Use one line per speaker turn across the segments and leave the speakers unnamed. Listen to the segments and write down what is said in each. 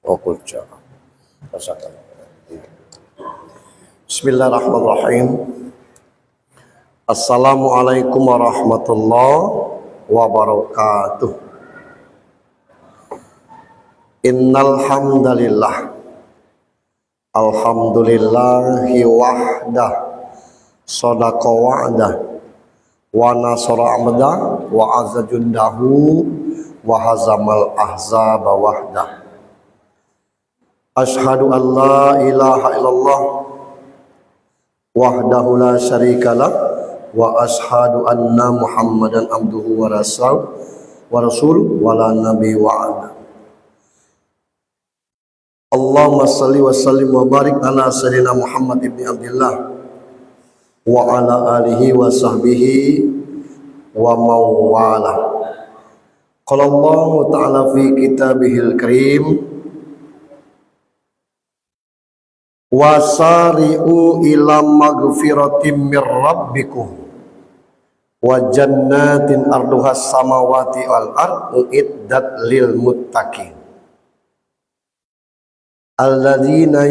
Okulca. Bismillahirrahmanirrahim. Assalamualaikum warahmatullahi wabarakatuh. Innal hamdalillah. Alhamdulillahi wahdah. Shadaqa wa'dah. Wa nasara 'abdah wa azza jundahu wa hazamal ahzaba wahdah. Ashhadu an la ilaha illallah wahdahu la syarikalah wa ashhadu anna Muhammadan abduhu wa rasul wa la nabi wa ala. Allahumma salli wa sallim wa barik ala sayyidina Muhammad ibn Abdullah wa ala alihi wa sahbihi wa mawala. Qala Allah ta'ala fi kitabihil karim, wasari'u ila magfiratim mir rabbikum wa jannatin arduhas samawati wal ardu iddat lil muttaqin alladzina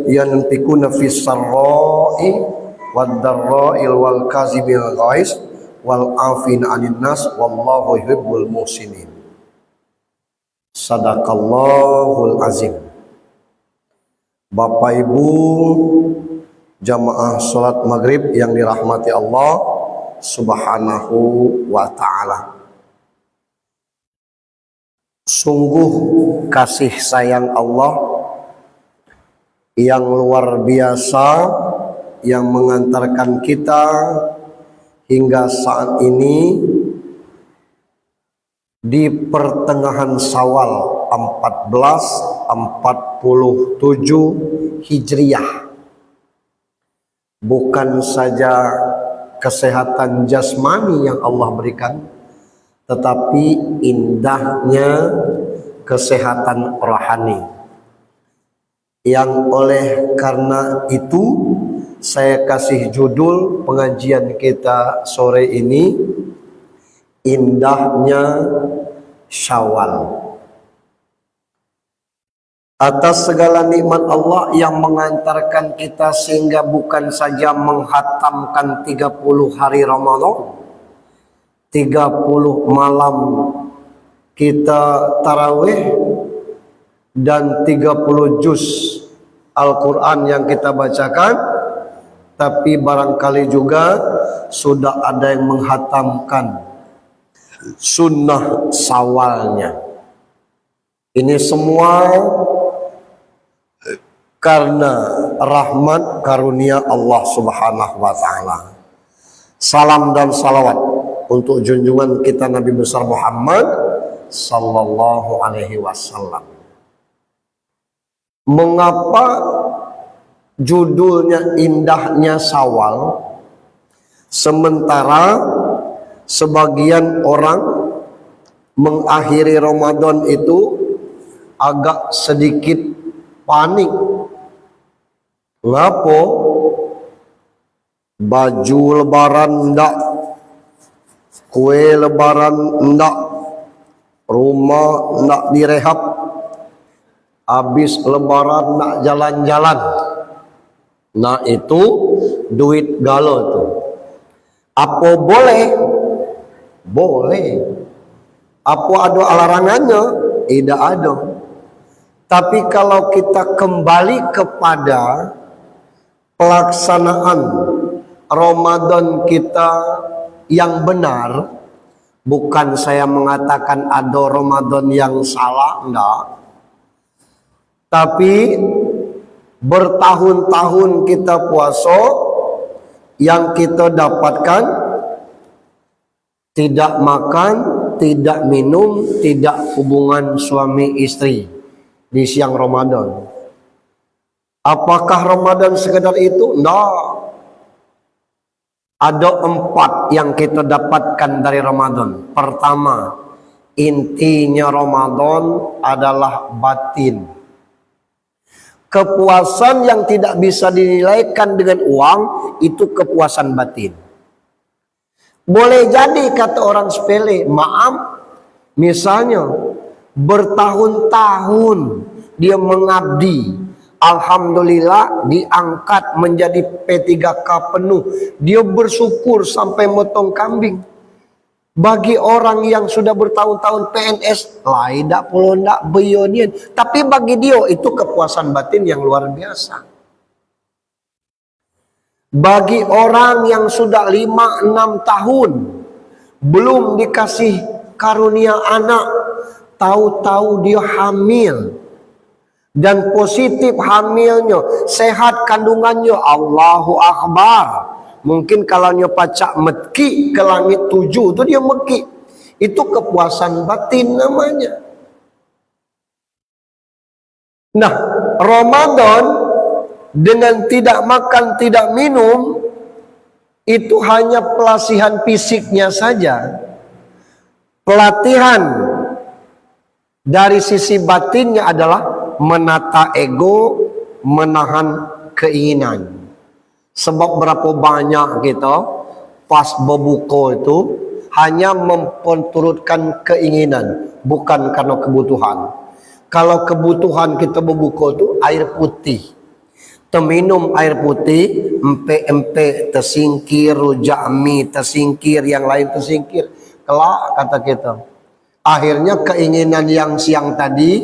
yanfiquna fis sarra'i wad dharra'i wal kazibil ghaiz wal 'afina 'anil nas wallahu yuhibbul muhsinin. Sadaqallahul azim. Bapak Ibu jamaah salat maghrib yang dirahmati Allah subhanahu wa ta'ala, sungguh kasih sayang Allah yang luar biasa yang mengantarkan kita hingga saat ini di pertengahan Syawal 1447 Hijriah. Bukan saja kesehatan jasmani yang Allah berikan, tetapi indahnya kesehatan rohani. Yang oleh karena itu saya kasih judul pengajian kita sore ini, indahnya Syawal. Atas segala nikmat Allah yang mengantarkan kita sehingga bukan saja menghatamkan 30 hari Ramadan, 30 malam kita tarawih dan 30 juz Al-Quran yang kita bacakan, tapi barangkali juga sudah ada yang menghatamkan sunnah Syawalnya. Ini semua karena rahmat karunia Allah subhanahu wa ta'ala. Salam dan salawat untuk junjungan kita Nabi besar Muhammad sallallahu alaihi wasallam. Mengapa judulnya indahnya Syawal, sementara sebagian orang mengakhiri Ramadan itu agak sedikit panik? Ngapo? Baju lebaran ndak, kue lebaran ndak, rumah ndak direhab, habis lebaran ndak jalan-jalan. Nah itu duit galau tuh. Apa boleh? Boleh. Apa ada larangannya? Tidak ada. Tapi kalau kita kembali kepada pelaksanaan Ramadan kita yang benar, bukan saya mengatakan ada Ramadan yang salah, enggak. Tapi bertahun-tahun kita puasa, yang kita dapatkan tidak makan, tidak minum, tidak hubungan suami istri di siang Ramadan. Apakah Ramadan sekedar itu? Nah, ada 4 yang kita dapatkan dari Ramadan. Pertama, intinya Ramadan adalah batin. Kepuasan yang tidak bisa dinilaikan dengan uang, itu kepuasan batin. Boleh jadi kata orang sepele, maaf, misalnya bertahun-tahun dia mengabdi. Alhamdulillah diangkat menjadi P3K penuh. Dia bersyukur sampai motong kambing. Bagi orang yang sudah bertahun-tahun PNS, lain dak puluh ndak beyonian. Tapi bagi dia itu kepuasan batin yang luar biasa. Bagi orang yang sudah 5-6 tahun belum dikasih karunia anak, tahu-tahu dia hamil dan positif hamilnya, sehat kandungannya, Allahu Akbar. Mungkin kalau dia pacak meki ke langit 7 itu dia meki. Itu kepuasan batin namanya. Nah, Ramadan dengan tidak makan, tidak minum, itu hanya pelatihan fisiknya saja. Pelatihan dari sisi batinnya adalah menata ego, menahan keinginan. Sebab berapa banyak kita pas berbuka itu hanya memperturutkan keinginan, bukan karena kebutuhan. Kalau kebutuhan kita berbuka itu air putih. Terminum air putih, empe-empe tersingkir, rujak mie tersingkir, yang lain tersingkir. Kelak kata kita. Akhirnya keinginan yang siang tadi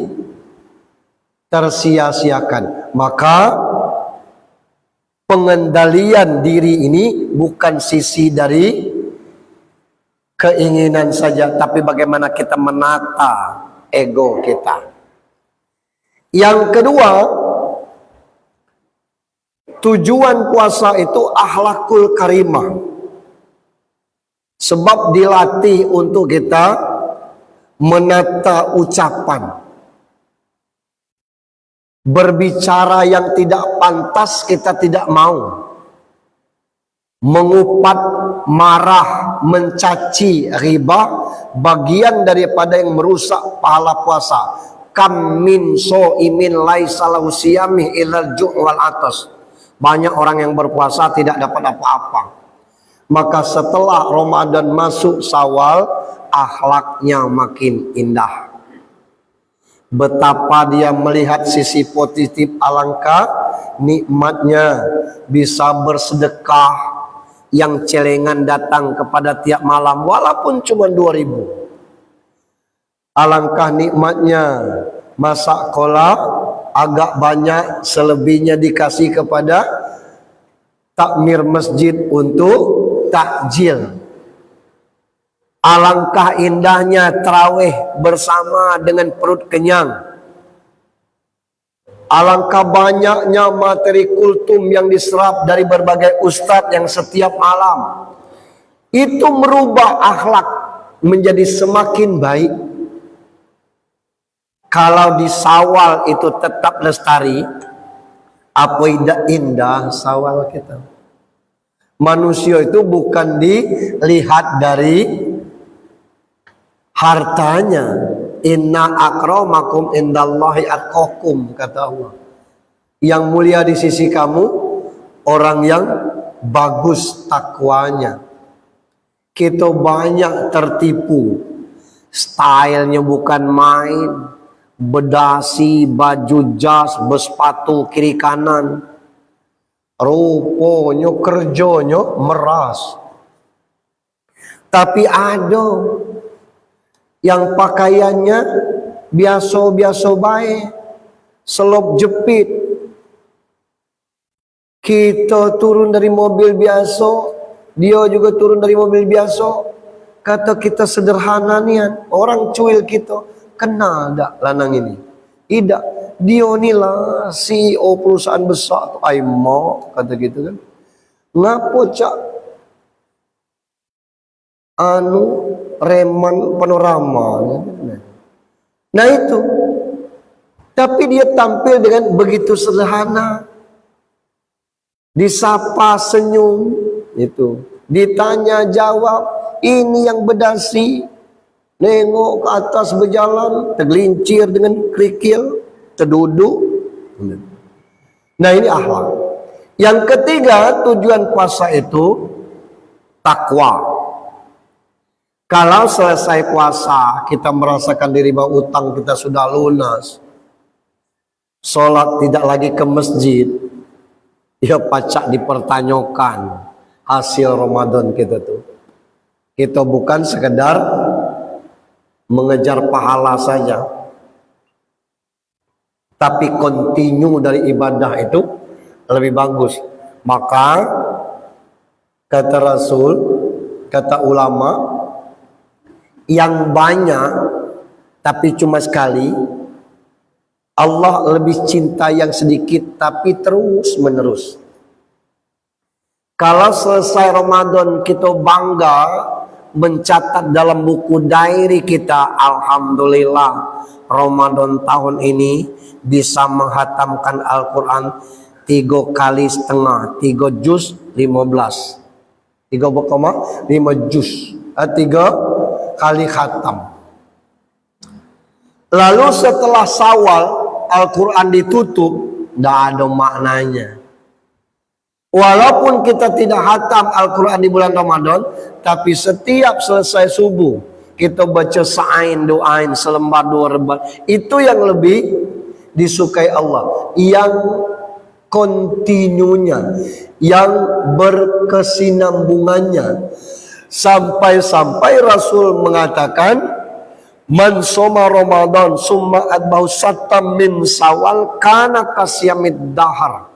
tersia-siakan. Maka pengendalian diri ini bukan sisi dari keinginan saja, tapi bagaimana kita menata ego kita. Yang kedua, tujuan puasa itu akhlakul karimah. Sebab dilatih untuk kita menata ucapan. Berbicara yang tidak pantas kita tidak mau. Mengupat, marah, mencaci, riba, bagian daripada yang merusak pahala puasa. Kam min so'imin laisa lahu siyamih ilal ju' wal atas. Banyak orang yang berpuasa tidak dapat apa-apa. Maka setelah Ramadan masuk Syawal, akhlaknya makin indah. Betapa dia melihat sisi positif, alangkah nikmatnya bisa bersedekah yang celengan datang kepada tiap malam walaupun cuma 2.000. Alangkah nikmatnya masak kolak agak banyak, selebihnya dikasih kepada takmir masjid untuk takjil. Alangkah indahnya tarawih bersama dengan perut kenyang. Alangkah banyaknya materi kultum yang diserap dari berbagai ustadz yang setiap malam. Itu merubah akhlak menjadi semakin baik. Kalau di Syawal itu tetap lestari, apa indah Syawal kita. Manusia itu bukan dilihat dari hartanya. Inna akramakum indallahi atqakum, kata Allah. Yang mulia di sisi kamu orang yang bagus takwanya. Kita banyak tertipu. Stylenya bukan main. Bedasi, baju jas, bersepatu kiri kanan. Rupanya kerjanya meras. Tapi ada yang pakaiannya biasa-biasa baik, selop jepit. Kita turun dari mobil biasa, dia juga turun dari mobil biasa. Kata kita sederhana nian, orang cuil kita, kenal tak lanang ini? Tidak, dia ni lah CEO perusahaan besar tu. Aimo, kata gitu kan. Ngapo cak? Reman panorama. Nah itu. Tapi dia tampil dengan begitu sederhana. Disapa senyum. Itu. Ditanya jawab. Ini yang berdasi. Nengok ke atas berjalan. Tergelincir dengan kerikil. Terduduk. Nah ini akhlak. Yang ketiga, tujuan puasa itu takwa. Kalau selesai puasa, kita merasakan diri bahwa utang kita sudah lunas. sholat tidak lagi ke masjid, ya pacak dipertanyakan hasil Ramadan kita tuh. Kita bukan sekedar mengejar pahala saja, tapi kontinu dari ibadah itu lebih bagus. Maka kata Rasul, kata ulama, yang banyak tapi cuma sekali, Allah lebih cinta yang sedikit tapi terus menerus. Kalau selesai Ramadan kita bangga mencatat dalam buku diary kita, alhamdulillah Ramadan tahun ini bisa menghatamkan Al-Quran 3,5 kali, 3 juz 15, 3,5 juz, 3 kali khatam. Lalu setelah Syawal Al-Quran ditutup, tidak ada maknanya. Walaupun kita tidak khatam Al-Quran di bulan Ramadan, tapi setiap selesai subuh kita baca sa'ain, doain selembar dua lembar. Itu yang lebih disukai Allah, yang kontinunya, yang berkesinambungannya. Sampai-sampai Rasul mengatakan, man soma Ramadan summa adbahu satam min Syawal kana kasyamid dahar.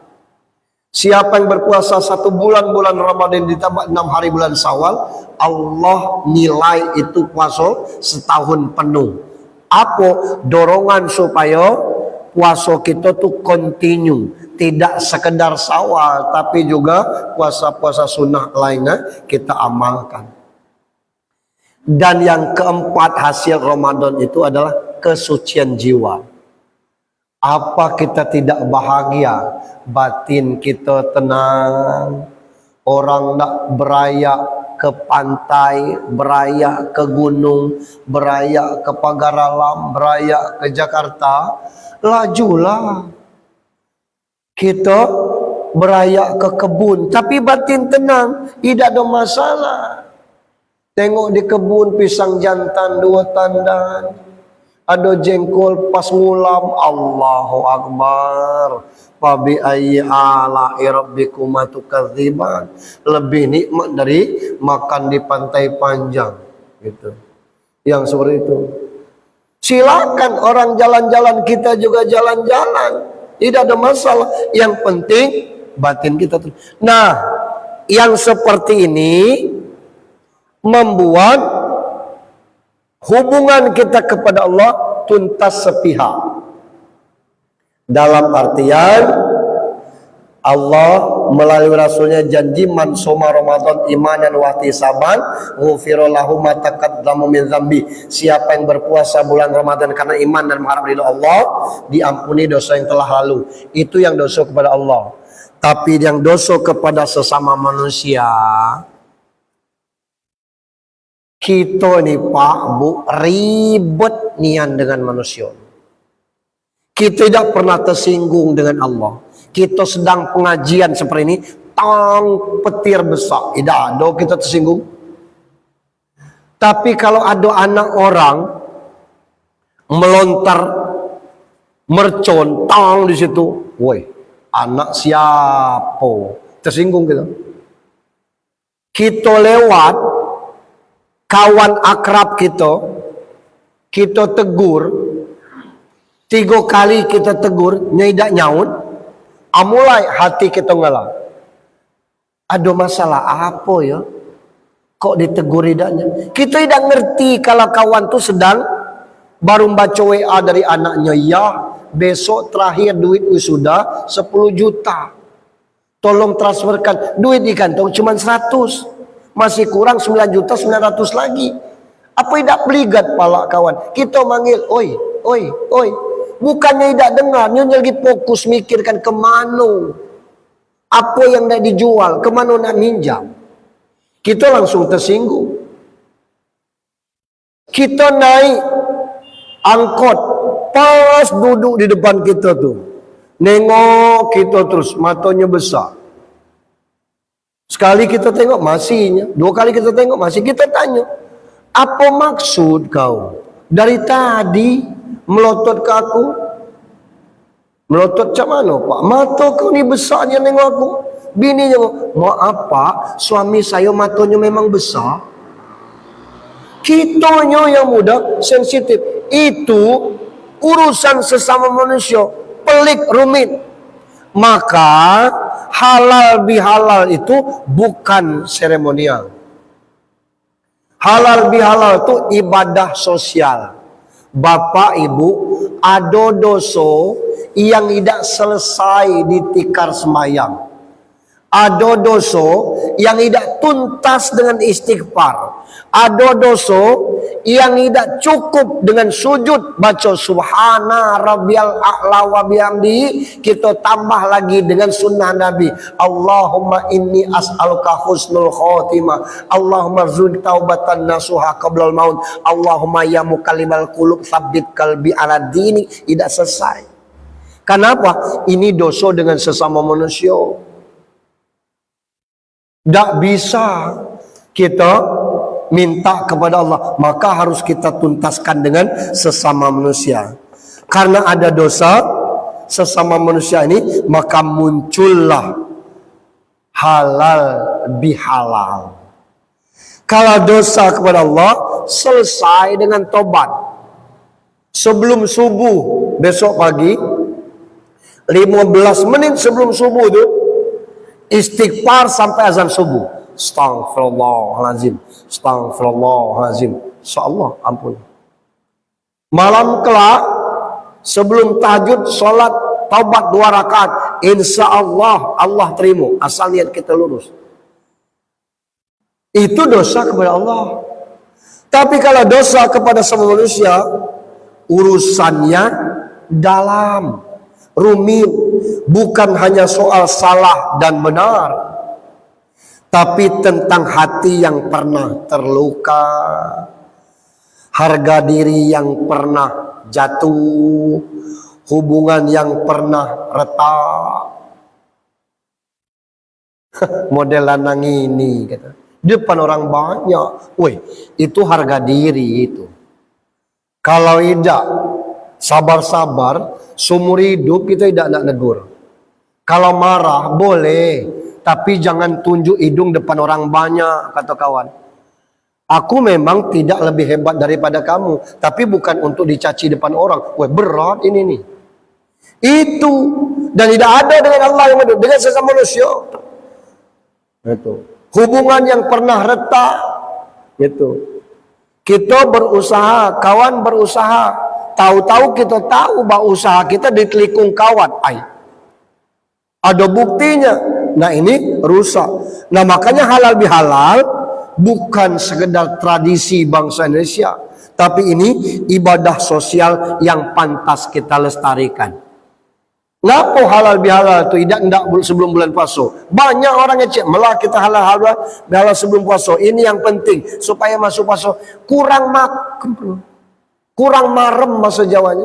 Siapa yang berpuasa 1 bulan Ramadan ditambah 6 hari bulan Syawal, Allah nilai itu puasa setahun penuh. Apa dorongan supaya puasa kita tuh continue, tidak sekedar Syawal, tapi juga puasa-puasa sunnah lainnya kita amalkan. Dan yang keempat hasil Ramadan itu adalah kesucian jiwa. Apa kita tidak bahagia? Batin kita tenang. Orang nak beraya ke pantai, beraya ke gunung, beraya ke pagar alam, beraya ke Jakarta, lajulah. Kita beraya ke kebun, tapi batin tenang, tidak ada masalah. Tengok di kebun pisang jantan 2 tandan, ada jengkol pas ngulam, Allahu Akbar. Fabi ayyi ala'i rabbikuma tukadziban. Lebih nikmat dari makan di pantai panjang, gitu. Yang seperti itu. Silakan orang jalan-jalan, kita juga jalan-jalan. Tidak ada masalah. Yang penting batin kita. Nah, yang seperti ini membuat hubungan kita kepada Allah tuntas sepihak. Dalam artian Allah melalui Rasulnya janji, man soma Ramadan imanan wa ihtisaban ghufira lahu ma taqaddama min dzambi. Siapa yang berpuasa bulan Ramadan karena iman dan mengharap ridha Allah, diampuni dosa yang telah lalu. Itu yang dosa kepada Allah. Tapi yang dosa kepada sesama manusia, kita ni Pak Bu ribet nian dengan manusia. Kita tidak pernah tersinggung dengan Allah. Kita sedang pengajian seperti ini, tang petir besar, tidak ada kita tersinggung. Tapi kalau ada anak orang melontar mercon, tang di situ, woi, anak siapa? Tersinggung kita. Kita lewat, kawan akrab kita tegur, 3 kali kita tegur, nyidak nyaut, mulai hati kita ngalah. Ada masalah apa ya? Kok ditegur tidaknya? Kita tidak ngerti kalau kawan tuh sedang baru baca WA dari anaknya, ya besok terakhir duit wisuda 10 juta. Tolong transferkan. Duit di kantong cuma 100. Masih kurang 9 juta 900 lagi. Apa tidak peligat pala kawan? Kita manggil, oi, oi, oi. Bukannya tidak dengar, nyonya lagi fokus mikirkan kemana, apa yang nak dijual, kemana nak minjam. Kita langsung tersinggung. Kita naik angkot, pas duduk di depan kita tuh, nengok kita terus, matanya besar. Sekali kita tengok masihnya, 2 kali kita tengok masih, kita tanya, apa maksud kau dari tadi melotot ke aku? Melotot macam mana pak? Mata kau ni besarnya nengok aku. Bininya, maaf pak, suami saya matanya memang besar. Kitanya yang muda, sensitif. Itu urusan sesama manusia, pelik, rumit. Maka halal bihalal itu bukan seremonial. Halal bihalal itu ibadah sosial. Bapak ibu, ada dosa yang tidak selesai di tikar sembahyang. Ada dosa yang tidak tuntas dengan istighfar. Ada dosa yang tidak cukup dengan sujud baca subhana rabbiyal a'la wa bihamdihi, kita tambah lagi dengan sunnah Nabi. Allahumma inni as'aluka husnul khotimah. Allahumma rzuq taubatan nasuha qablal maut. Allahumma ya mukallimal qulub tsabbit qalbi ala dini. Tidak selesai. Kenapa? Ini dosa dengan sesama manusia. Tak bisa kita minta kepada Allah, maka harus kita tuntaskan dengan sesama manusia. Karena ada dosa sesama manusia ini, maka muncullah halal bihalal. Kalau dosa kepada Allah, selesai dengan tobat. Sebelum subuh besok pagi, 15 menit sebelum subuh itu, istighfar sampai azan subuh. Astaghfirullahaladzim, astaghfirullahaladzim. InsyaAllah ampun. Malam kelak sebelum tahajud solat taubat 2 rakaat, InsyaAllah Allah terima, asal niat kita lurus. Itu dosa kepada Allah. Tapi kalau dosa kepada semua manusia, urusannya dalam, rumit. Bukan hanya soal salah dan benar, tapi tentang hati yang pernah terluka, harga diri yang pernah jatuh, hubungan yang pernah retak. Model lanang ini kata, depan orang banyak, woi, itu harga diri itu. Kalau tidak sabar-sabar, seumur hidup kita tidak nak negur. Kalau marah boleh, tapi jangan tunjuk hidung depan orang banyak, kata kawan. Aku memang tidak lebih hebat daripada kamu, tapi bukan untuk dicaci depan orang. Wah, berat ini nih. Itu, dan tidak ada dengan Allah yang hidup, dengan sesama manusia. Itu. Hubungan yang pernah retak. Itu. Kita berusaha, kawan berusaha. Tahu-tahu kita tahu bahwa usaha kita ditelikung kawan. Ada buktinya. Nah ini rusak. Nah makanya halal bihalal bukan sekedar tradisi bangsa Indonesia, tapi ini ibadah sosial yang pantas kita lestarikan. Ngapa halal bihalal itu tidak sebelum bulan puasa? Banyak orang yang cek melah kita halal bihalal sebelum puasa. Ini yang penting supaya masuk puasa kurang makan, kurang marem bahasa Jawanya,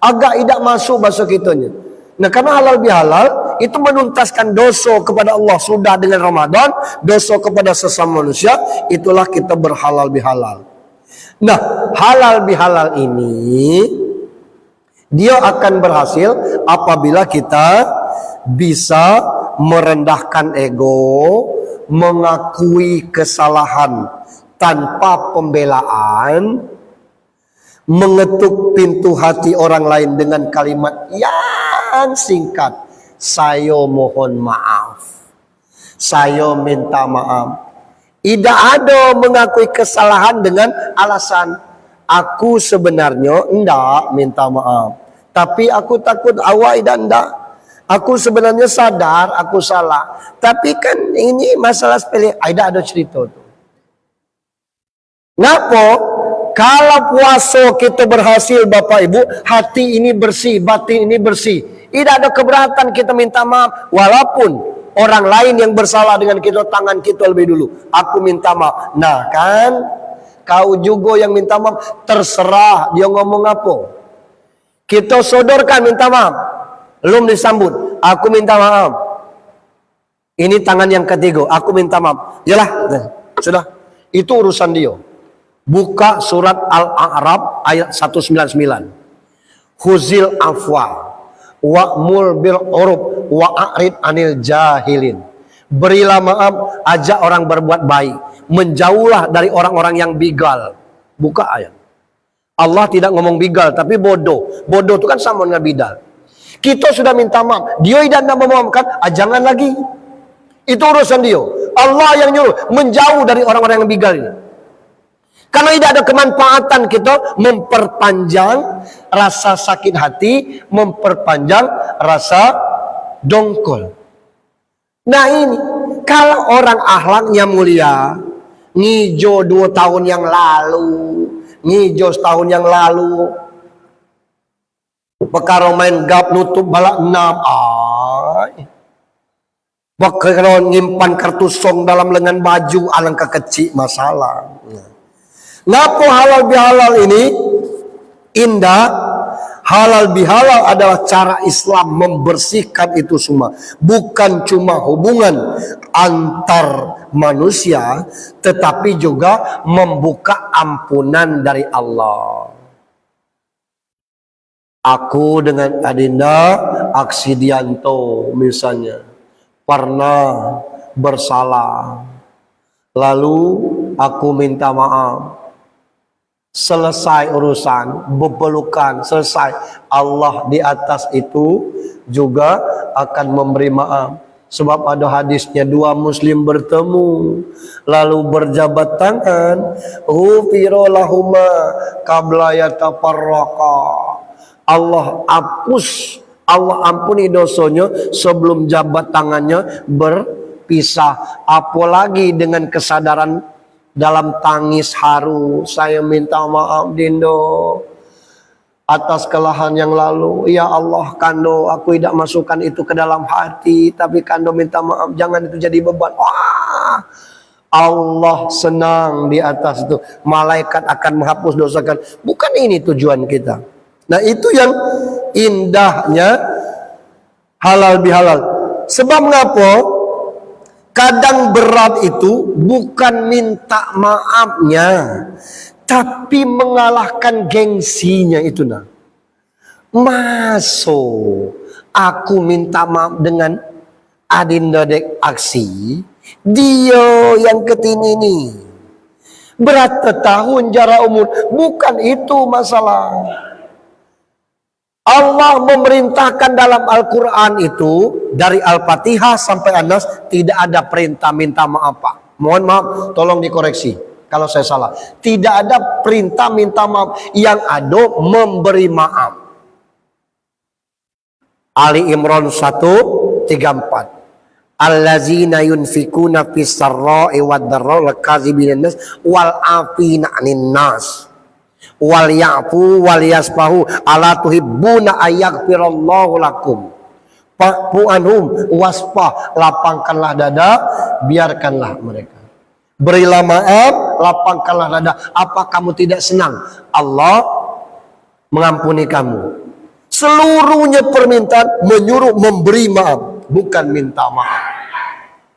agak tidak masuk bahasa kitanya. Nah karena halal bihalal itu menuntaskan dosa kepada Allah sudah dengan Ramadan, dosa kepada sesama manusia, itulah kita berhalal bihalal. Nah halal bihalal ini dia akan berhasil apabila kita bisa merendahkan ego, mengakui kesalahan tanpa pembelaan, mengetuk pintu hati orang lain dengan kalimat yang singkat. Saya mohon maaf. Saya minta maaf. Tidak ada mengakui kesalahan dengan alasan aku sebenarnya enggak minta maaf, tapi aku takut awak tidak. Aku sebenarnya sadar aku salah, tapi kan ini masalah sepele. Tidak ada cerita tu. Ngapa? Kalau puasa kita berhasil Bapak Ibu, hati ini bersih, batin ini bersih. Tidak ada keberatan kita minta maaf. Walaupun orang lain yang bersalah dengan kita, tangan kita lebih dulu. Aku minta maaf. Nah kan, kau juga yang minta maaf. Terserah dia ngomong apa. Kita sodorkan minta maaf. Belum disambut. Aku minta maaf. Ini tangan yang ketiga. Aku minta maaf. Yalah, sudah. Itu urusan dia. Buka surat Al-A'raf ayat 199. Khuzil afwa
wa'mul bil uruf wa'rid anil jahilin. Berilah maaf, ajak orang berbuat baik, menjauhlah dari orang-orang yang bigal. Buka ayat. Allah tidak ngomong bigal tapi bodoh. Bodoh itu kan sama dengan bidal. Kita sudah minta maaf, dia tidak memaafkan, jangan lagi. Itu urusan dia. Allah yang nyuruh menjauh dari orang-orang yang bigal ini. Karena tidak ada kemanfaatan kita memperpanjang rasa sakit hati, memperpanjang rasa dongkol. Nah ini, kalau orang akhlaknya mulia, ngijo 2 tahun yang lalu, ngijo setahun yang lalu, perkara main gap nutup balak 6, perkara nyimpan kartu song dalam lengan baju, alangkah kecil masalah. Ngapa halal bihalal ini indah? Halal bihalal adalah cara Islam membersihkan itu semua. Bukan cuma hubungan antar manusia, tetapi juga membuka ampunan dari Allah. Aku dengan Adinda Aksidianto misalnya pernah bersalah, lalu aku minta maaf. Selesai urusan, berpelukan, selesai. Allah di atas itu juga akan memberi maaf. Sebab ada hadisnya, 2 muslim bertemu lalu berjabat tangan, ghufira lahuma qabla yatafarraqa. Allah hapus, Allah ampuni dosanya sebelum jabat tangannya berpisah. Apalagi dengan kesadaran dalam tangis haru, saya minta maaf Dindo atas kesalahan yang lalu. Ya Allah, Kando, aku tidak masukkan itu ke dalam hati, tapi Kando minta maaf, jangan itu jadi beban. Wah, Allah senang di atas itu. Malaikat akan menghapus dosa kan. Bukan ini tujuan kita. Nah itu yang indahnya halal bihalal. Sebab mengapa? Kadang berat itu bukan minta maafnya, tapi mengalahkan gengsinya itu nah. Masuk aku minta maaf dengan Adinda Dek Aksi, dia yang ketini nih. Berat tahun jarak umur, bukan itu masalah. Allah memerintahkan dalam Al-Quran itu dari Al-Fatihah sampai An-Nas tidak ada perintah minta maaf Pak. Mohon maaf, tolong dikoreksi kalau saya salah. Tidak ada perintah minta maaf, yang ada memberi maaf. Ali Imran 134. Allazina yunfikuna fis sarra'i wad dharra'i wal kadzibinan nas wal afina 'anin nas. Wal ya'fu wal yasfahu ala tuhibbuna ayaghfirallahu lakum. Fa'fu anhum wasfah, lapangkanlah dada, biarkanlah mereka. Berilah maaf, lapangkanlah dada. Apa kamu tidak senang Allah mengampuni kamu? Seluruhnya permintaan menyuruh memberi maaf, bukan minta maaf.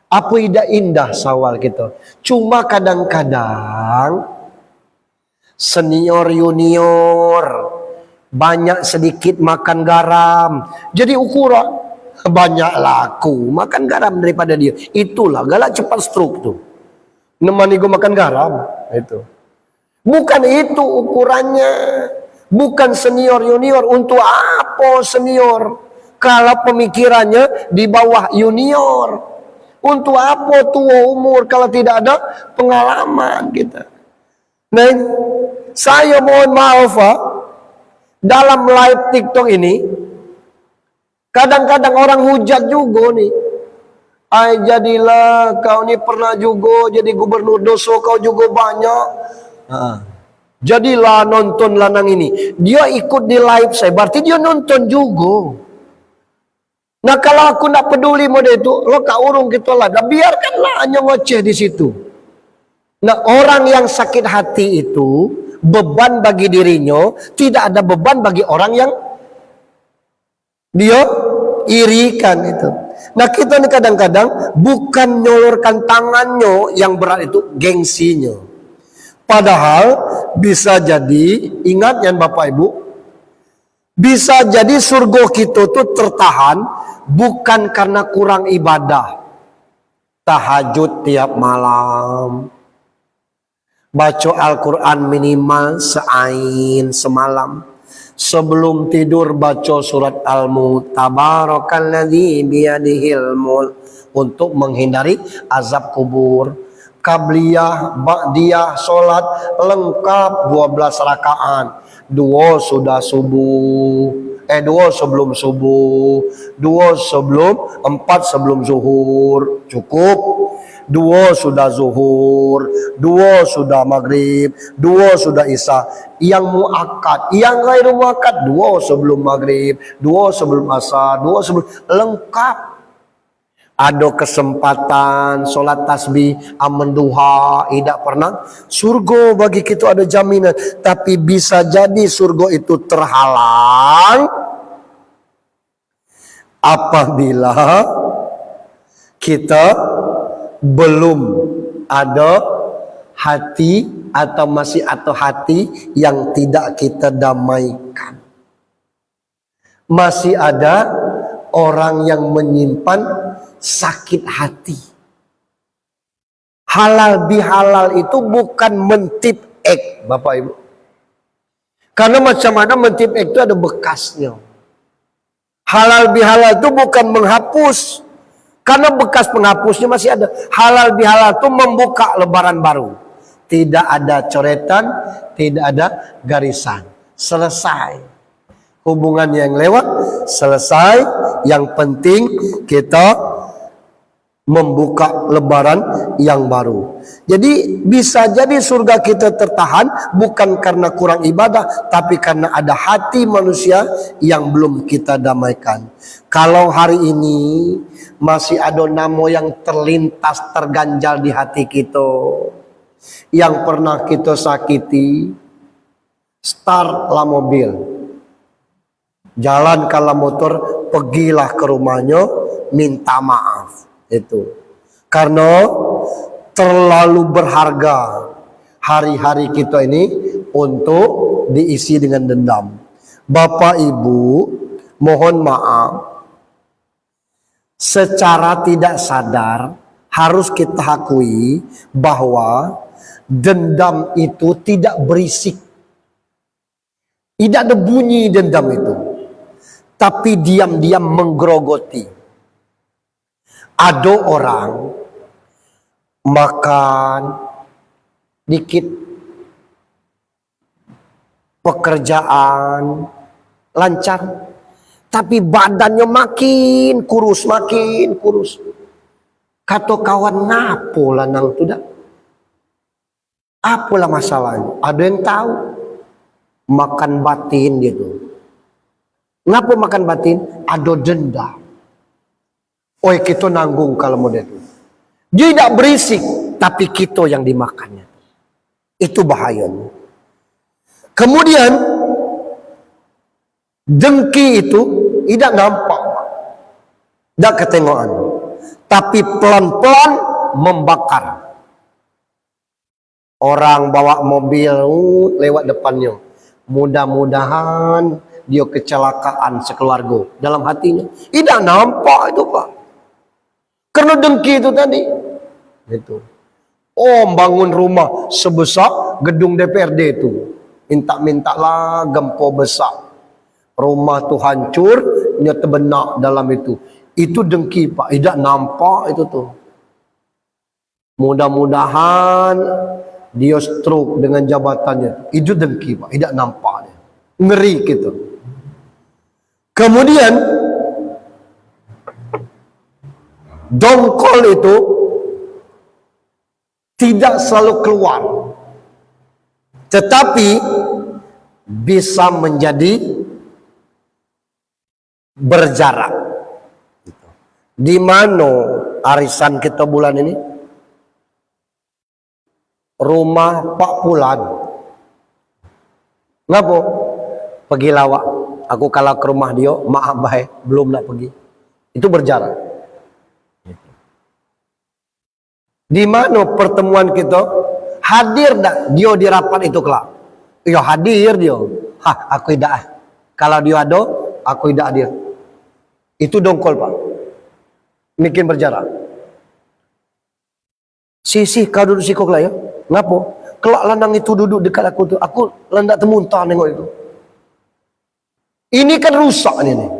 Apa tidak indah sawal kita? Cuma kadang-kadang senior junior banyak sedikit makan garam, jadi ukuran banyak laku makan garam daripada dia. Itulah galak cepat stroke tuh, nemani gue makan garam. Itu bukan itu ukurannya, bukan senior junior. Untuk apa senior kalau pemikirannya di bawah junior? Untuk apa tua umur kalau tidak ada pengalaman kita? Nah, saya mohon maaf Pak, dalam live TikTok ini kadang-kadang orang hujat juga nih. Jadilah kau ini pernah juga jadi gubernur, dosa kau juga banyak. Jadilah nonton lanang ini. Dia ikut di live saya, berarti dia nonton juga. Nah kalau aku nak peduli mode itu, lo kak urung kita lah, biarkanlah hanya ngoceh di situ. Nah orang yang sakit hati itu beban bagi dirinya, tidak ada beban bagi orang yang dia irikan itu. Nah kita ini kadang-kadang bukan nyolorkan tangannya yang berat, itu gengsinya. Padahal bisa jadi, ingat ya Bapak Ibu, Bisa jadi surga kita tuh tertahan bukan karena kurang ibadah. Tahajud tiap malam, baca Al-Quran minimal seain semalam, sebelum tidur baca surat Al-Mulk, tabarakalladzi biyadihil mulk, untuk menghindari azab kubur. Qabliyah, ba'diyah, solat lengkap 12 rakaat. 2 sudah subuh, 2 sebelum subuh, 2 sebelum, 4 sebelum zuhur, cukup. 2 sudah zuhur, 2 sudah maghrib, 2 sudah isya. Yang muakkad, yang ghairu muakkad, 2 sebelum maghrib, 2 sebelum asar, 2 sebelum, lengkap. Ada kesempatan solat tasbih, aman duha, tidak pernah. Surga bagi kita ada jaminan, tapi bisa jadi surga itu terhalang apabila kita belum ada hati atau masih atau hati yang tidak kita damaikan. Masih ada orang yang menyimpan sakit hati. Halal bihalal itu bukan mentip ek, Bapak Ibu. Karena macam mana mentip ek itu ada bekasnya. Halal bihalal itu bukan menghapus, karena bekas penghapusnya masih ada. Halal bihalal itu membuka lembaran baru. Tidak ada coretan, tidak ada garisan. Selesai. Hubungan yang lewat, selesai. Yang penting kita membuka lembaran yang baru. Jadi bisa jadi surga kita tertahan bukan karena kurang ibadah, tapi karena ada hati manusia yang belum kita damaikan. Kalau hari ini masih ada nama yang terlintas, terganjal di hati kita, yang pernah kita sakiti, start lah mobil, jalan kalau motor, pergilah ke rumahnya, minta maaf. Itu karena terlalu berharga hari-hari kita ini untuk diisi dengan dendam. Bapak Ibu, mohon maaf, secara tidak sadar harus kita akui bahwa dendam itu tidak berisik. Tidak ada bunyi dendam itu, tapi diam-diam menggerogoti. Ada orang makan dikit, pekerjaan lancar, tapi badannya makin kurus, makin kurus. Kata kawan, ngapola nang tu dah? Apalah masalahnya? Ada yang tahu? Makan batin gitu. Ngapa makan batin? Ada denda. Oh, kita nanggung kalau model itu. Dia tidak berisik, tapi kita yang dimakannya. Itu bahayanya. Kemudian dengki itu tidak nampak, tidak ketengokan, tapi pelan-pelan membakar. Orang bawa mobil lewat depannya, mudah-mudahan dia kecelakaan sekeluarga. Dalam hatinya tidak nampak itu, Pak. Karena dengki itu tadi. Gitu. Oh, bangun rumah sebesar gedung DPRD itu. Minta-mintalah gempa besar. Rumah tuh hancur, dia terbenak dalam itu. Itu dengki, Pak. Tidak nampak itu tuh. Mudah-mudahan dia stroke dengan jabatannya. Itu dengki, Pak. Tidak nampak. Ngeri gitu. Kemudian dongkol itu tidak selalu keluar, tetapi bisa menjadi berjarak. Di mana arisan kita bulan ini? Rumah Pak Pulan. Ngapa? Pergi lawak. Aku kalau ke rumah dia, maaf baik, belum nak pergi. Itu berjarak. Di mana pertemuan kita? Hadir dah dia di rapat itu kelak. Ya hadir dia. Aku tidak. Kalau dia ada, aku tidak hadir. Itu dongkol, Pak. Bikin berjarak. Sisi kau duduk sikok lah ya. Ngapo? Kelak landang itu duduk dekat aku tuh. Aku landak temuntah nengok itu. Ini kan rusak nih.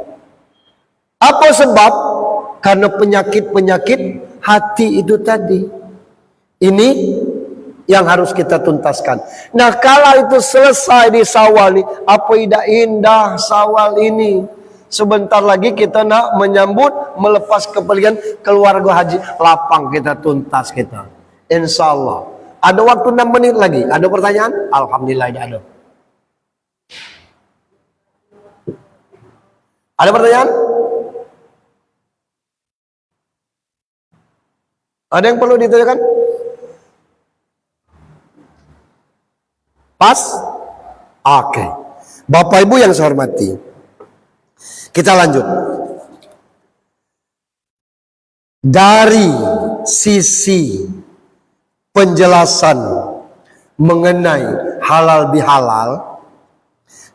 Apa sebab? Karena penyakit-penyakit hati itu tadi. Ini yang harus kita tuntaskan. Nah, kalau itu selesai di Syawal nih, apa tidak indah Syawal ini? Sebentar lagi kita nak menyambut melepas kepelian keluarga haji, lapang kita tuntas kita. Insya Allah. Ada waktu 6 menit lagi. Ada pertanyaan? Alhamdulillah tidak ada. Ada pertanyaan? Ada yang perlu ditanyakan? Pas? Oke. Bapak Ibu yang saya hormati, kita lanjut. Dari sisi penjelasan mengenai halal bihalal,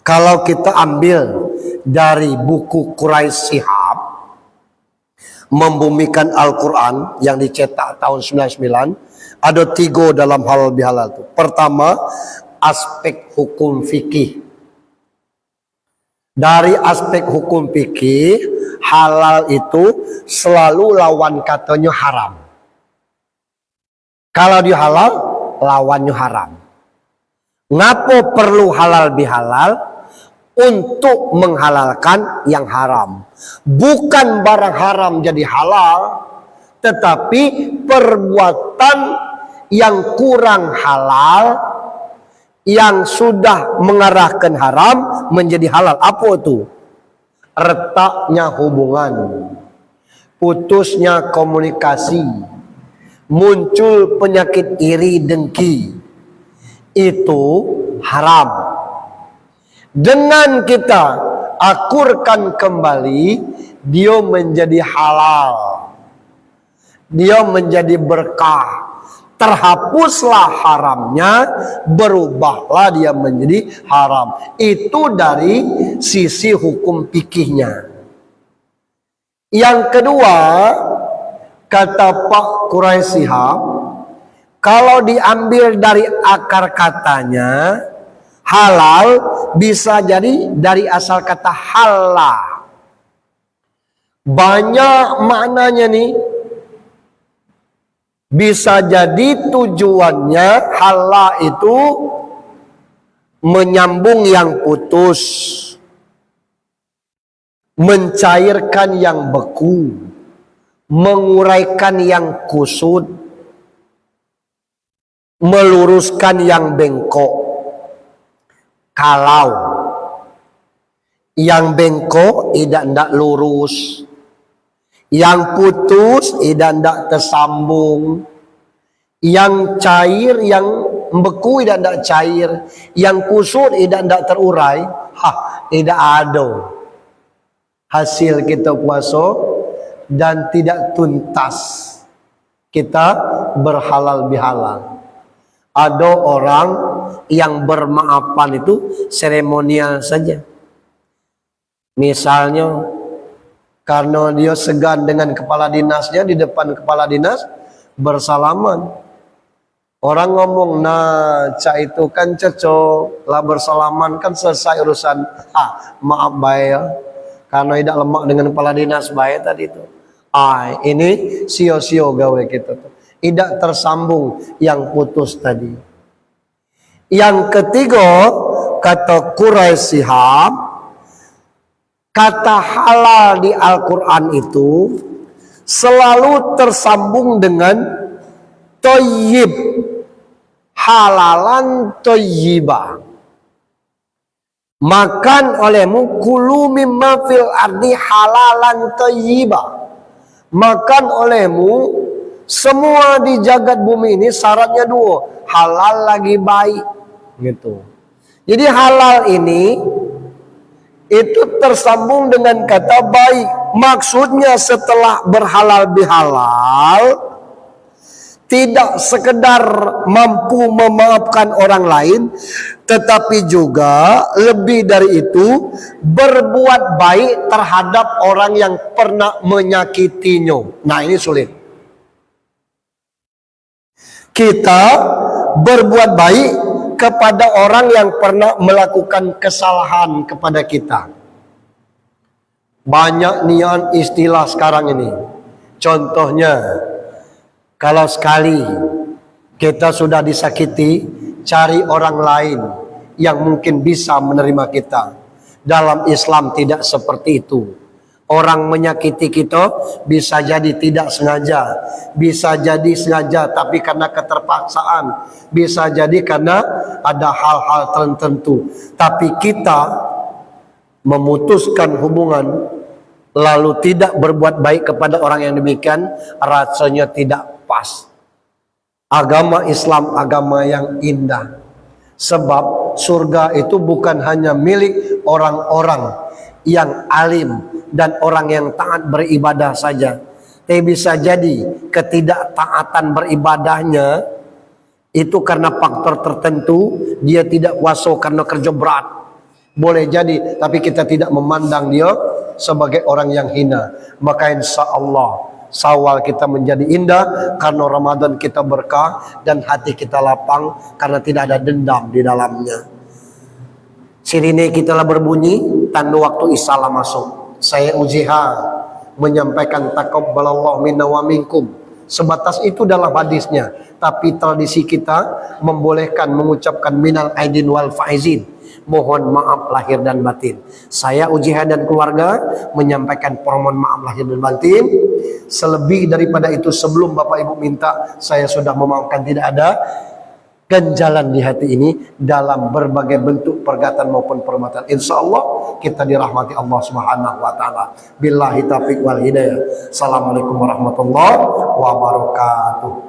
kalau kita ambil dari buku Quraisy Shihab Membumikan Al-Quran yang dicetak tahun 99, ada 3 dalam halal bihalal itu. Pertama, aspek hukum fikih. Dari aspek hukum fikih, halal itu selalu lawan katanya haram. Kalau dia halal, lawannya haram. Ngapo perlu halal bihalal? Untuk menghalalkan yang haram. Bukan barang haram jadi halal, tetapi perbuatan yang kurang halal, yang sudah mengarahkan haram menjadi halal. Apa itu? Retaknya hubungan, putusnya komunikasi, muncul penyakit iri dengki, itu haram. Dengan kita akurkan kembali, dia menjadi halal, dia menjadi berkah. Terhapuslah haramnya, berubahlah dia menjadi haram. Itu dari sisi hukum fikihnya. Yang kedua, kata Pak Quraisy Shihab, kalau diambil dari akar katanya, halal bisa jadi dari asal kata halal. Banyak maknanya nih. Bisa jadi tujuannya halal itu menyambung yang putus, mencairkan yang beku, menguraikan yang kusut, meluruskan yang bengkok. Kalau yang bengkok tidak lurus, yang putus tidak tersambung, yang cair, yang beku tidak cair, yang kusut tidak terurai, tidak ada hasil kita puasa dan tidak tuntas kita berhalal bihalal. Ada orang yang bermaafan itu seremonial saja. Misalnya karena dia segan dengan kepala dinasnya, di depan kepala dinas bersalaman. Orang ngomong, nah cak itu kan cocok lah bersalaman kan selesai urusan. Maaf baik ya, karena tidak lemak dengan kepala dinas baik tadi itu. Ini sio-sio gawe kita tuh. Tidak tersambung yang putus tadi. Yang ketiga, kata Quraisy Shihab, kata halal di Al-Quran itu selalu tersambung dengan thayyib, halalan thayyibah. Makan olehmu kulu mimma fil ardi halalan thayyibah. Makan olehmu semua di jagat bumi ini syaratnya 2, halal lagi baik gitu. Jadi halal ini itu tersambung dengan kata baik. Maksudnya setelah berhalal bihalal, tidak sekedar mampu memaafkan orang lain, tetapi juga lebih dari itu berbuat baik terhadap orang yang pernah menyakitinya. Nah, ini sulit. Kita berbuat baik kepada orang yang pernah melakukan kesalahan kepada kita. Banyak niat istilah sekarang ini. Contohnya, kalau sekali kita sudah disakiti, cari orang lain yang mungkin bisa menerima kita. Dalam Islam tidak seperti itu. Orang menyakiti kita bisa jadi tidak sengaja, bisa jadi sengaja tapi karena keterpaksaan, bisa jadi karena ada hal-hal tertentu. Tapi kita memutuskan hubungan lalu tidak berbuat baik kepada orang yang demikian, rasanya tidak pas. Agama Islam agama yang indah. Sebab surga itu bukan hanya milik orang-orang yang alim dan orang yang taat beribadah saja. Tapi bisa jadi ketidaktaatan beribadahnya itu karena faktor tertentu, dia tidak kuasa karena kerja berat. Boleh jadi, tapi kita tidak memandang dia sebagai orang yang hina. Maka insya Allah Syawal kita menjadi indah karena Ramadan kita berkah dan hati kita lapang karena tidak ada dendam di dalamnya. Sirine kita lah berbunyi tanda waktu isyalah masuk. Saya ujiha menyampaikan taqabbalallahu minna wa minkum. Sebatas itu dalam hadisnya. Tapi tradisi kita membolehkan mengucapkan minal aidin wal faizin. Mohon maaf lahir dan batin. Saya Ujiha dan keluarga menyampaikan permohonan maaf lahir dan batin. Selebih daripada itu, sebelum Bapak Ibu minta, saya sudah memaafkan. Tidak ada ganjalan di hati ini dalam berbagai bentuk perkataan maupun perbuatan. Insya Allah kita dirahmati Allah Subhanahu wa Ta'ala. Billahi taufiq wal hidayah. Assalamualaikum warahmatullahi wabarakatuh.